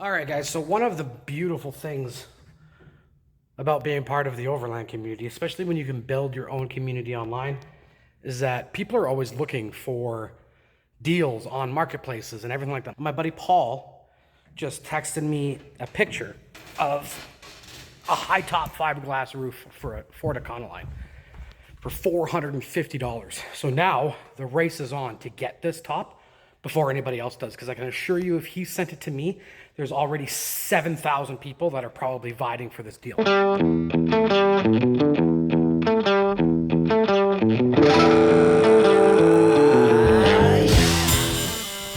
All right, guys, so one of the beautiful things about being part of the overland community, especially when you can build your own community online, is that people are always looking for deals on marketplaces and everything like that. My buddy Paul just texted me a picture of a high-top fiberglass roof for a Ford Econoline for $450. So now the race is on to get this top before anybody else does, because I can assure you if he sent it to me, there's already 7,000 people that are probably vying for this deal.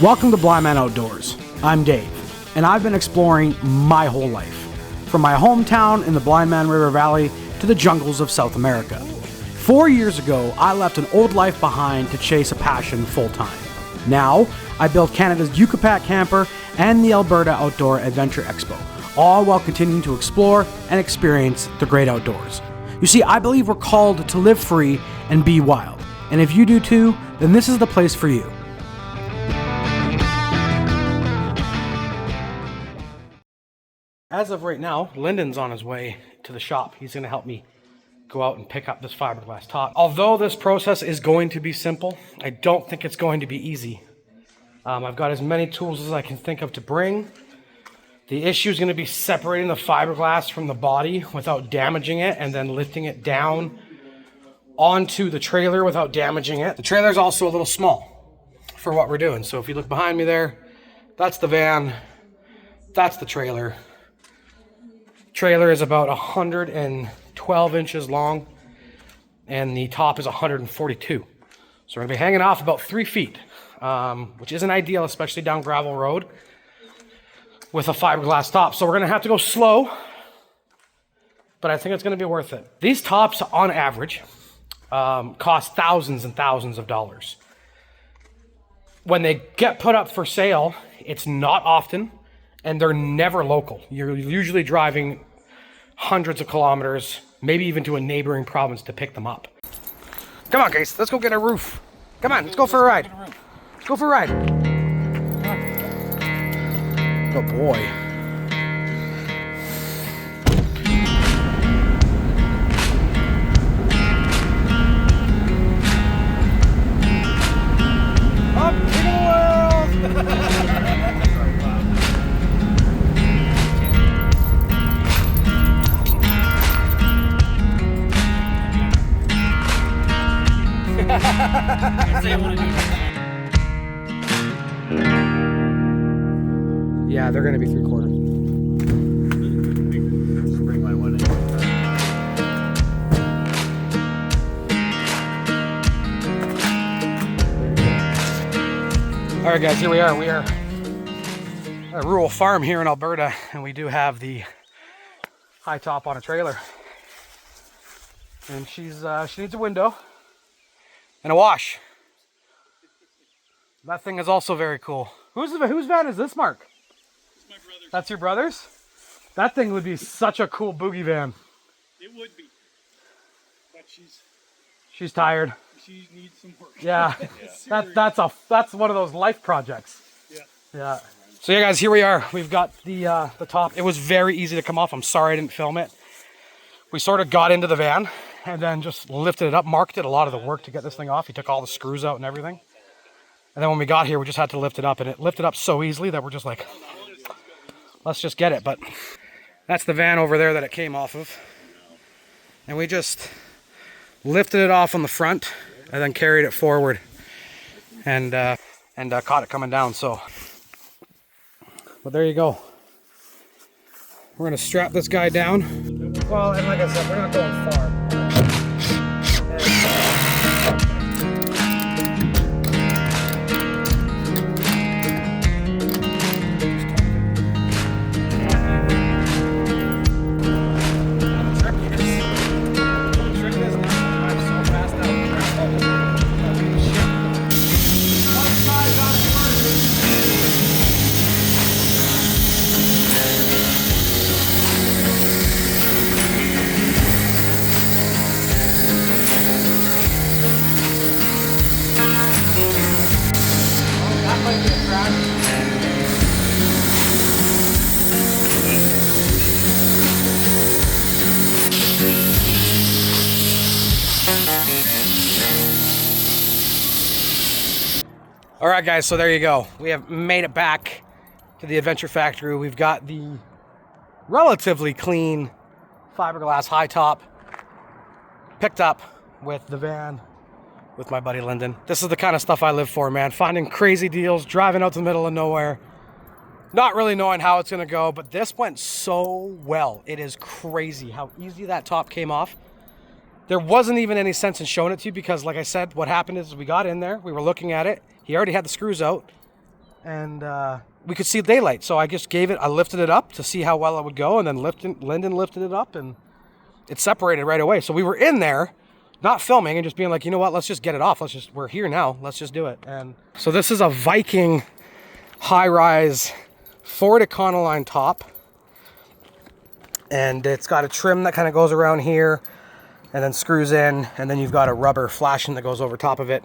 Welcome to Blind Man Outdoors. I'm Dave, and I've been exploring my whole life, from my hometown in the Blind Man River Valley to the jungles of South America. 4 years ago, I left an old life behind to chase a passion full-time. Now, I built Canada's Yucatan camper and the Alberta Outdoor Adventure Expo, all while continuing to explore and experience the great outdoors. You see, I believe we're called to live free and be wild. And if you do too, then this is the place for you. As of right now, Lyndon's on his way to the shop. He's going to help me go out and pick up this fiberglass top. Although this process is going to be simple, I don't think it's going to be easy. I've got as many tools as I can think of to bring. The issue is going to be separating the fiberglass from the body without damaging it, and then lifting it down onto the trailer without damaging it. The trailer is also a little small for what we're doing. So if you look behind me there, that's the van, that's the trailer. Trailer is about 112 inches long, and the top is 142. So we're gonna be hanging off about 3 feet, which isn't ideal, especially down gravel road with a fiberglass top. So we're gonna have to go slow, but I think it's gonna be worth it. These tops, on average, cost thousands and thousands of dollars. When they get put up for sale, it's not often, and they're never local. You're usually driving hundreds of kilometers, maybe even to a neighboring province to pick them up. Come on, guys, let's go get a roof. Come on, let's go for a ride. Let's go for a ride. Good boy. Up to the world! Yeah, they're gonna be 3/4. Just bring my one in. All right, guys, here we are. We are at a rural farm here in Alberta, and we do have the Hightop on a trailer. And she needs a window and a wash. That thing is also very cool. Whose van is this, Mark? It's my brother's. That's your brother's? That thing would be such a cool boogie van. It would be. But She's tired. she needs some work. Yeah. That's one of those life projects. Yeah. Yeah. So yeah, guys, here we are. We've got the top. It was very easy to come off. I'm sorry I didn't film it. We sort of got into the van and then just lifted it up. Mark did a lot of the work to get this thing off. He took all the screws out and everything. And then when we got here, we just had to lift it up, and it lifted up so easily that we're just like, let's just get it. But that's the van over there that it came off of. And we just lifted it off on the front and then carried it forward and caught it coming down. So, but there you go. We're gonna strap this guy down. Well, and like I said, we're not going far. All right, guys, so there you go. We have made it back to the Adventure Factory. We've got the relatively clean fiberglass Hightop picked up with the van with my buddy Lyndon. This is the kind of stuff I live for, man. Finding crazy deals, driving out to the middle of nowhere, not really knowing how it's gonna go, but this went so well. It is crazy how easy that top came off. There wasn't even any sense in showing it to you because, like I said, what happened is we got in there, we were looking at it, he already had the screws out, and we could see daylight. So I just I lifted it up to see how well it would go, and then Lyndon lifted it up, and it separated right away. So we were in there, not filming, and just being like, you know what, let's just get it off. We're here now, let's just do it. And so this is a Viking high-rise Ford Econoline top, and it's got a trim that kind of goes around here and then screws in, and then you've got a rubber flashing that goes over top of it.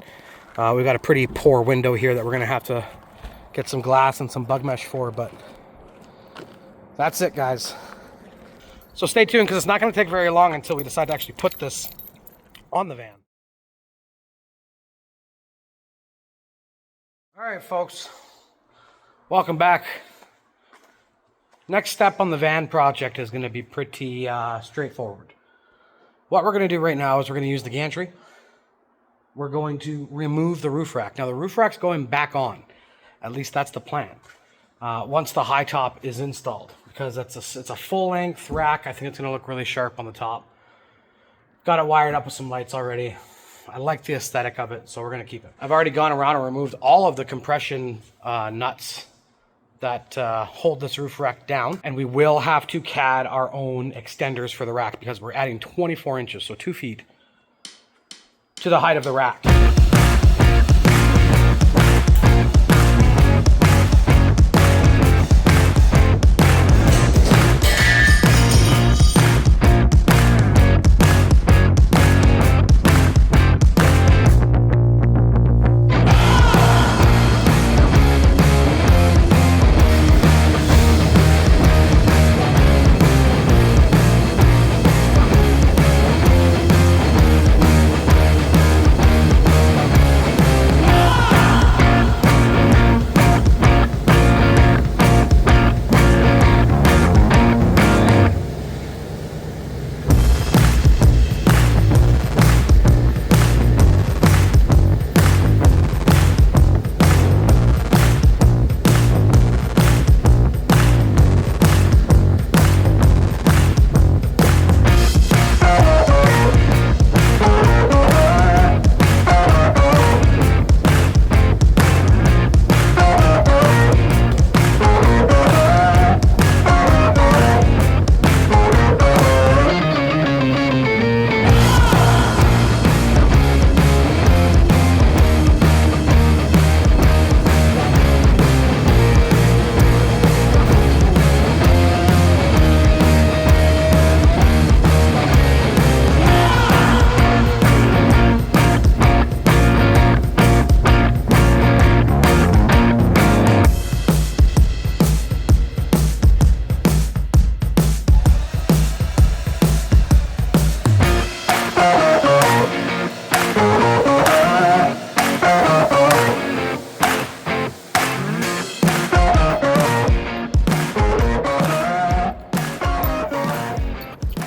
We've got a pretty poor window here that we're gonna have to get some glass and some bug mesh for, but that's it, guys. So stay tuned, because it's not gonna take very long until we decide to actually put this on the van. All right, folks, welcome back. Next step on the van project is going to be pretty straightforward. What we're going to do right now is we're going to use the gantry. We're going to remove the roof rack. Now the roof rack's going back on. At least that's the plan. Once the Hightop is installed, because it's a full length rack. I think it's going to look really sharp on the top. Got it wired up with some lights already. I like the aesthetic of it, so we're going to keep it. I've already gone around and removed all of the compression nuts that hold this roof rack down, and we will have to CAD our own extenders for the rack because we're adding 24 inches, so 2 feet, to the height of the rack.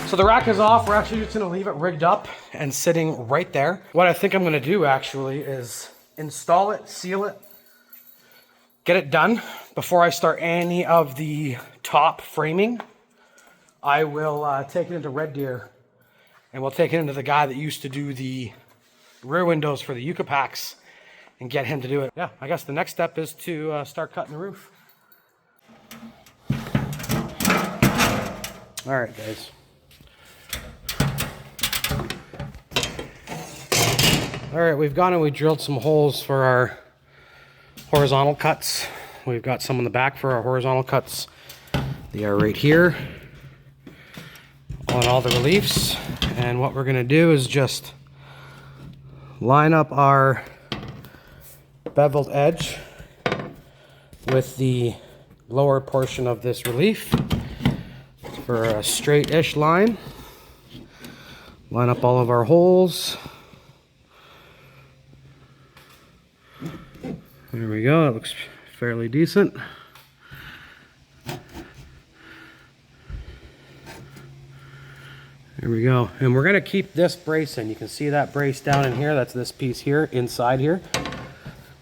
So the rack is off. We're actually just gonna leave it rigged up and sitting right there. What I think I'm gonna do actually is install it, seal it, get it done. Before I start any of the top framing, I will take it into Red Deer, and we'll take it into the guy that used to do the rear windows for the Yucca packs and get him to do it. Yeah, I guess the next step is to start cutting the roof. All right, guys. All right, we've gone and we drilled some holes for our horizontal cuts. We've got some in the back for our horizontal cuts. They are right here on all the reliefs. And what we're gonna do is just line up our beveled edge with the lower portion of this relief for a straight-ish line. Line up all of our holes. There we go, it looks fairly decent. There we go. And we're gonna keep this brace in. You can see that brace down in here. That's this piece here, inside here.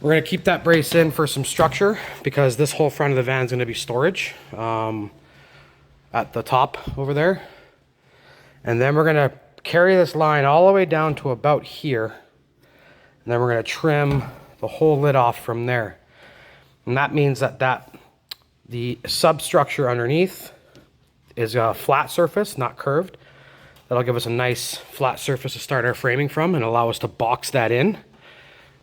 We're gonna keep that brace in for some structure because this whole front of the van is gonna be storage at the top over there. And then we're gonna carry this line all the way down to about here. And then we're gonna trim the whole lid off from there. And that means that the substructure underneath is a flat surface, not curved. That'll give us a nice flat surface to start our framing from and allow us to box that in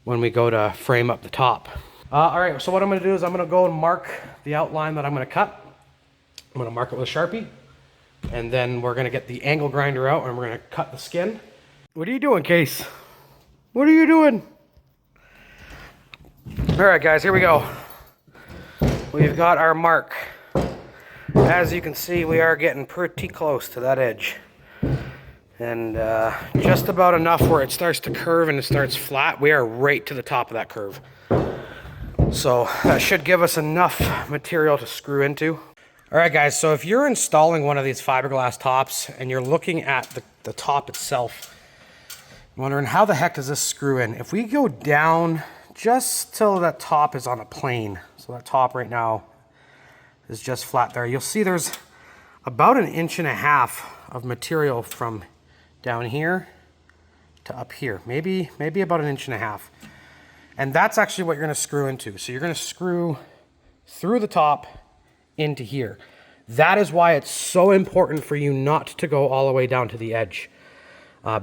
when we go to frame up the top. All right, so what I'm gonna do is I'm gonna go and mark the outline that I'm gonna cut. I'm gonna mark it with a Sharpie, and then we're gonna get the angle grinder out and we're gonna cut the skin. What are you doing, Case? What are you doing? All right, guys, here we go. We've got our mark. As you can see, we are getting pretty close to that edge. And just about enough where it starts to curve and it starts flat. We are right to the top of that curve. So that should give us enough material to screw into. All right, guys, so if you're installing one of these fiberglass tops and you're looking at the top itself, wondering how the heck does this screw in? If we go down just till that top is on a plane, so that top right now is just flat there, you'll see there's about 1.5 inches of material from down here to up here, maybe about 1.5 inches. And that's actually what you're gonna screw into. So you're gonna screw through the top into here. That is why it's so important for you not to go all the way down to the edge,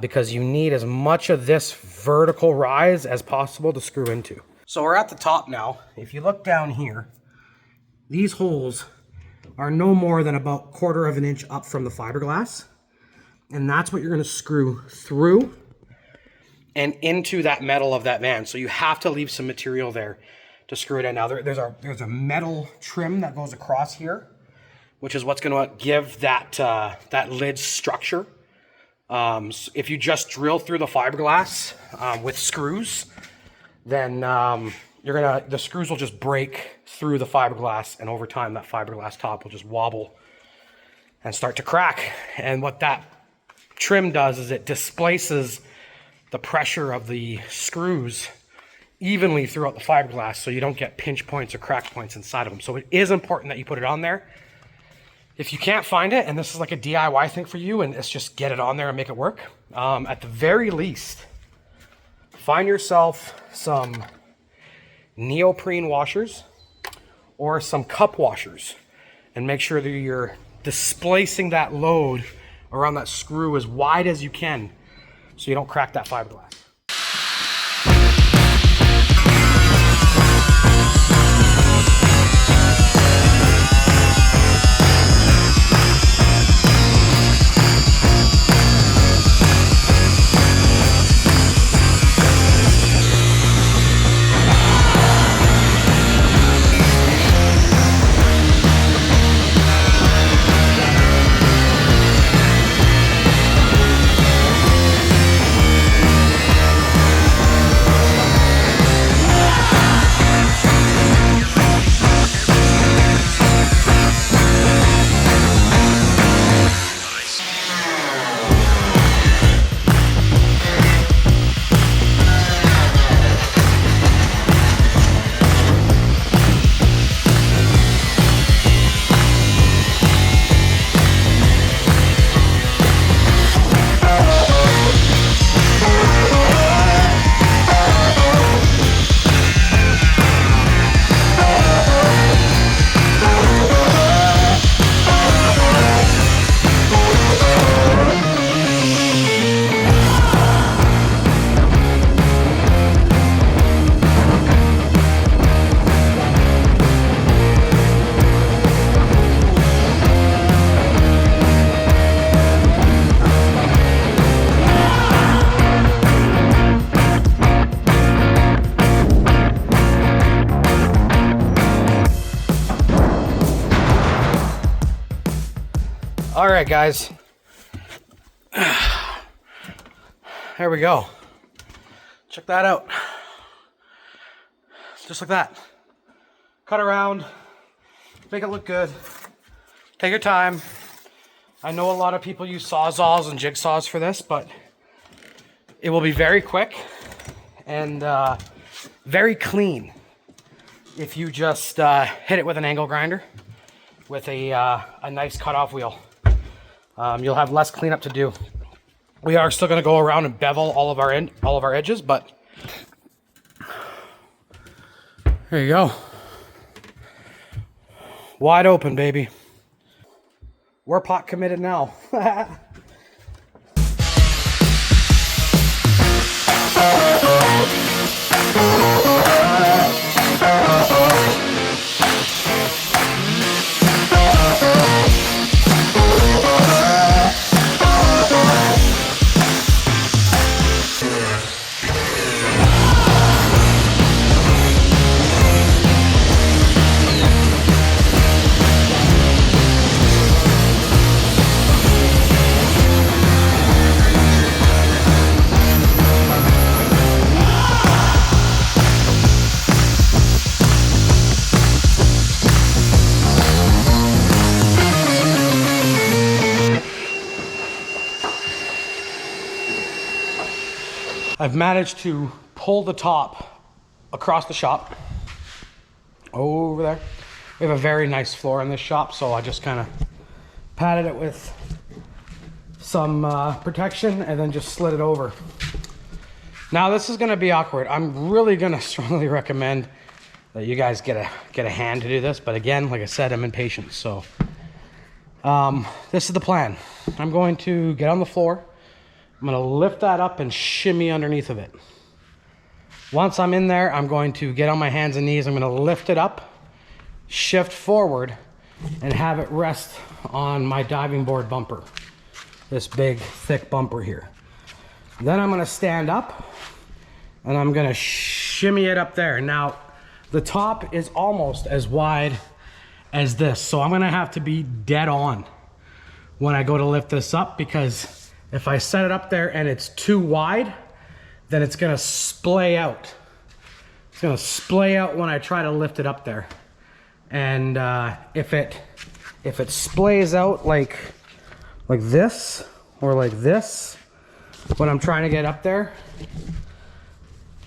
because you need as much of this vertical rise as possible to screw into. So we're at the top now. If you look down here, these holes are no more than about 1/4 inch up from the fiberglass. And that's what you're gonna screw through and into that metal of that van. So you have to leave some material there to screw it in. Now there's a metal trim that goes across here, which is what's gonna give that lid structure. So if you just drill through the fiberglass with screws, then the screws will just break through the fiberglass, and over time that fiberglass top will just wobble and start to crack. And what that trim does is it displaces the pressure of the screws evenly throughout the fiberglass, so you don't get pinch points or crack points inside of them. So it is important that you put it on there. If you can't find it, and this is like a DIY thing for you, and it's just get it on there and make it work, at the very least, find yourself some neoprene washers or some cup washers, and make sure that you're displacing that load around that screw as wide as you can so you don't crack that fiberglass. All right, guys. There we go. Check that out. Just like that. Cut around, make it look good. Take your time. I know a lot of people use sawzalls and jigsaws for this, but it will be very quick and very clean if you just hit it with an angle grinder with a nice cutoff wheel. You'll have less cleanup to do. We are still going to go around and bevel all of our edges, but there you go. Wide open, baby. We're pot committed now. I've managed to pull the top across the shop over there. We have a very nice floor in this shop, so I just kind of patted it with some protection and then just slid it over. Now this is going to be awkward. I'm really going to strongly recommend that you guys get a hand to do this, but again, like I said, I'm impatient, so this is the plan. I'm going to get on the floor. I'm going to lift that up and shimmy underneath of it. Once I'm in there, I'm going to get on my hands and knees. I'm going to lift it up, shift forward, and have it rest on my diving board bumper. This big, thick bumper here. Then I'm going to stand up, and I'm going to shimmy it up there. Now, the top is almost as wide as this, so I'm going to have to be dead on when I go to lift this up, because if I set it up there and it's too wide, then it's gonna splay out. It's gonna splay out when I try to lift it up there. And if it splays out like this or like this when I'm trying to get up there,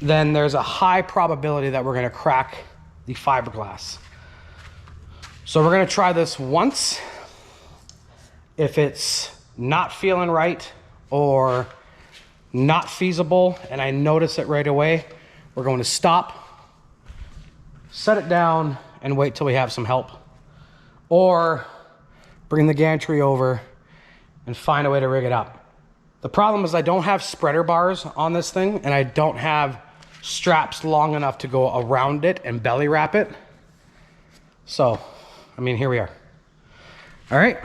then there's a high probability that we're gonna crack the fiberglass. So we're gonna try this once. If it's not feeling right or not feasible and I notice it right away, we're going to stop, set it down, and wait till we have some help. Or bring the gantry over and find a way to rig it up. The problem is I don't have spreader bars on this thing, and I don't have straps long enough to go around it and belly wrap it. So, I mean, here we are. All right.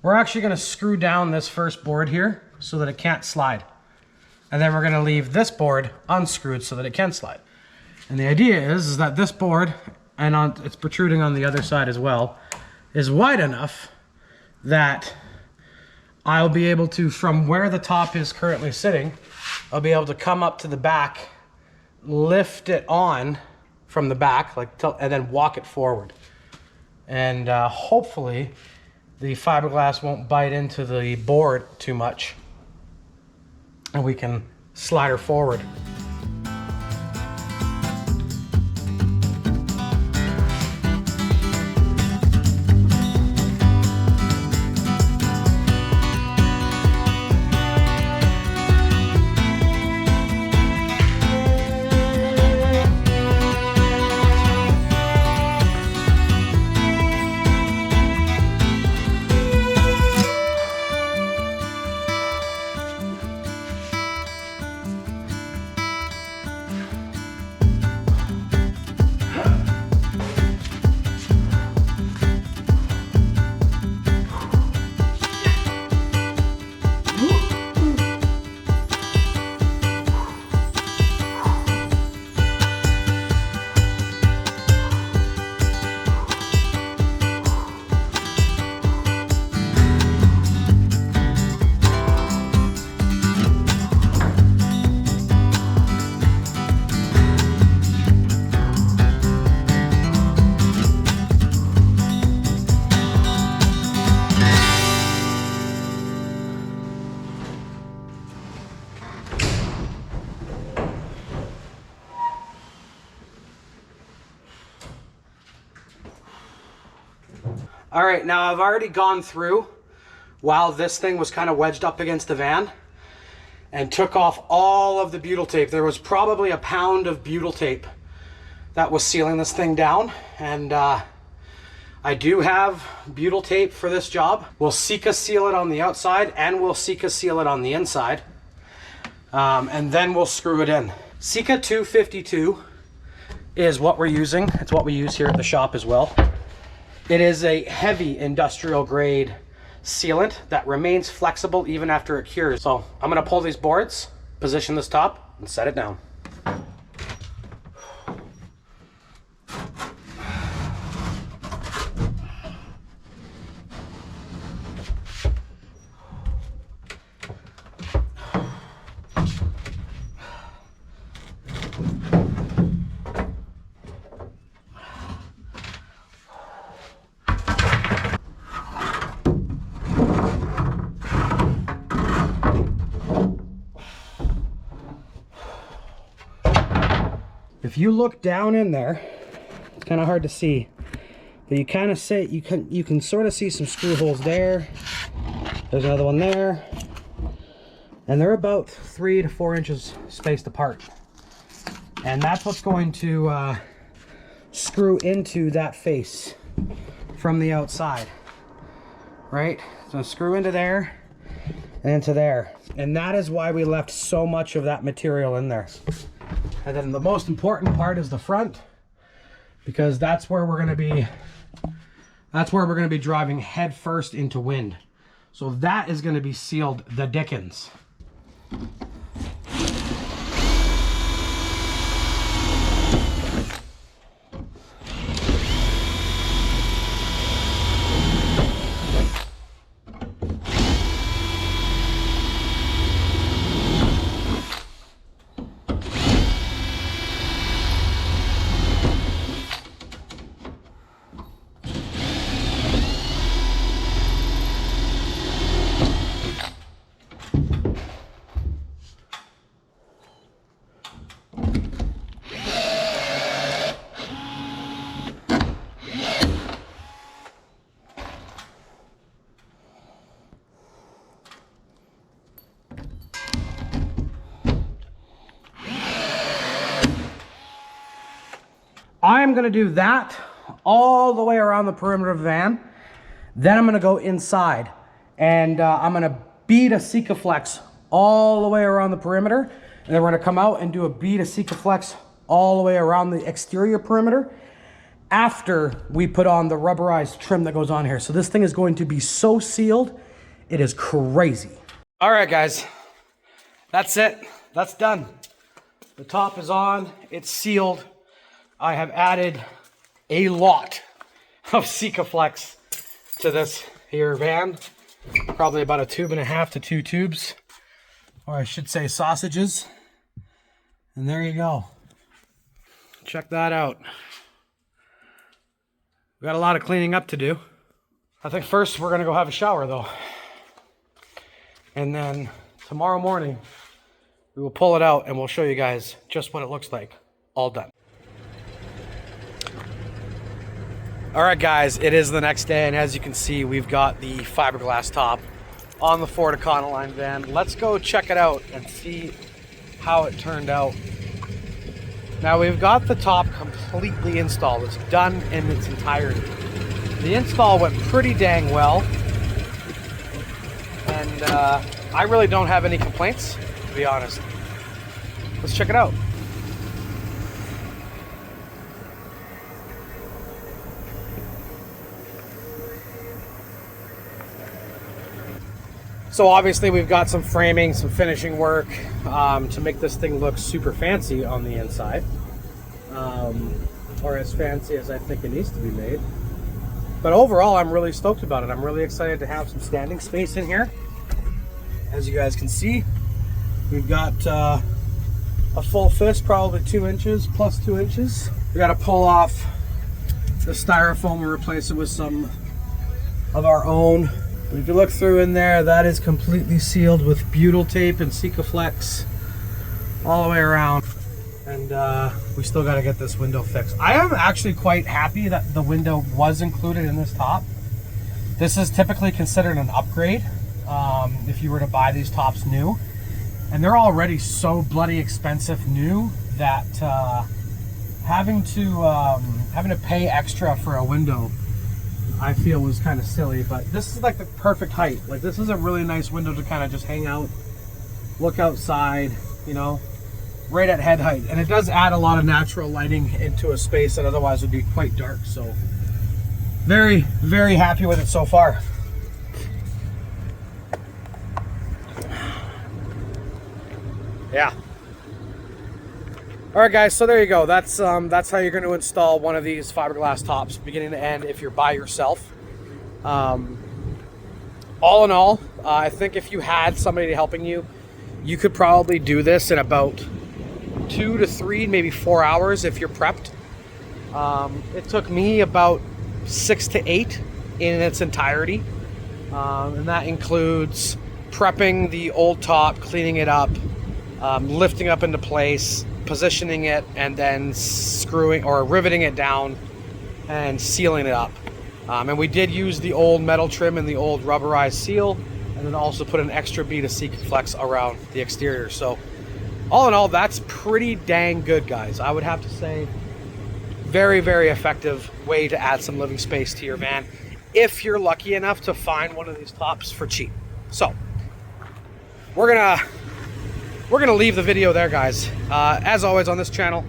We're actually going to screw down this first board here so that it can't slide. And then we're going to leave this board unscrewed so that it can slide. And the idea is that this board, and it's protruding on the other side as well, is wide enough that I'll be able to, from where the top is currently sitting, I'll be able to come up to the back, lift it on from the back, and then walk it forward. And hopefully the fiberglass won't bite into the board too much, and we can slide her forward. All right, now I've already gone through while this thing was kind of wedged up against the van and took off all of the butyl tape. There was probably a pound of butyl tape that was sealing this thing down. And I do have butyl tape for this job. We'll Sika seal it on the outside and we'll Sika seal it on the inside. And then we'll screw it in. Sika 252 is what we're using. It's what we use here at the shop as well. It is a heavy industrial grade sealant that remains flexible even after it cures. So I'm gonna pull these boards, position this top, and set it down. If you look down in there, it's kind of hard to see, but you kind of say you can sort of see some screw holes there. There's another one there, and they're about 3 to 4 inches spaced apart, and that's what's going to screw into that face from the outside, right? So screw into there and into there, and that is why we left so much of that material in there. And then the most important part is the front, because that's where we're going to be driving head first into wind. So that is going to be sealed the dickens. I'm going to do that all the way around the perimeter of the van. Then I'm going to go inside and I'm going to bead a Sikaflex all the way around the perimeter. And then we're going to come out and do a bead of Sikaflex all the way around the exterior perimeter after we put on the rubberized trim that goes on here. So this thing is going to be so sealed, it is crazy. All right, guys, that's it. That's done. The top is on, it's sealed. I have added a lot of Sikaflex to this here van. Probably about 1.5 tubes to 2 tubes, or I should say sausages. And there you go. Check that out. We got a lot of cleaning up to do. I think first we're gonna go have a shower though. And then tomorrow morning, we will pull it out and we'll show you guys just what it looks like, all done. All right, guys, it is the next day, and as you can see, we've got the fiberglass top on the Ford Econoline van. Let's go check it out and see how it turned out. Now, we've got the top completely installed. It's done in its entirety. The install went pretty dang well, and I really don't have any complaints, to be honest. Let's check it out. So obviously we've got some framing, some finishing work to make this thing look super fancy on the inside, or as fancy as I think it needs to be made. But overall, I'm really stoked about it. I'm really excited to have some standing space in here. As you guys can see, we've got a full fist, probably 2 inches plus 2 inches. We got to pull off the styrofoam and replace it with some of our own. If you look through in there, that is completely sealed with butyl tape and Sikaflex all the way around. And we still got to get this window fixed. I am actually quite happy that the window was included in this top. This is typically considered an upgrade if you were to buy these tops new. And they're already so bloody expensive new that having to pay extra for a window, I feel was kind of silly. But this is like the perfect height. Like, this is a really nice window to kind of just hang out, look outside, you know, right at head height. And it does add a lot of natural lighting into a space that otherwise would be quite dark. So very, very happy with it so far. Yeah. All right, guys, so there you go. That's how you're going to install one of these fiberglass tops, beginning to end, if you're by yourself. All in all, I think if you had somebody helping you, you could probably do this in about 2 to 3, maybe 4 hours if you're prepped. It took me about 6 to 8 in its entirety, and that includes prepping the old top, cleaning it up, lifting up into place, positioning it, and then screwing or riveting it down and sealing it up. And we did use the old metal trim and the old rubberized seal, and then also put an extra bead of Flex around the exterior. So all in all, that's pretty dang good, guys. I would have to say very, very effective way to add some living space to your van if you're lucky enough to find one of these tops for cheap. So we're gonna leave the video there, guys. As always on this channel,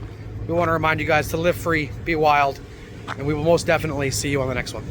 we want to remind you guys to live free, be wild, and we will most definitely see you on the next one.